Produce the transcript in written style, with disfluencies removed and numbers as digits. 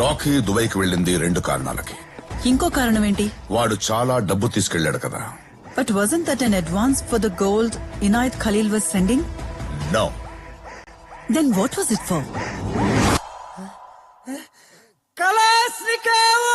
Rocky దుబాయ్కి వెళ్ళింది 2 కారణాలకి. ఇంకో కారణం ఏంటి? వాడు చాలా డబ్బు తీసుకెళ్లాడు కదా. But wasn't that an advance for the gold Inayat Khalil was sending? No. Then what was it for? Kalashnikov!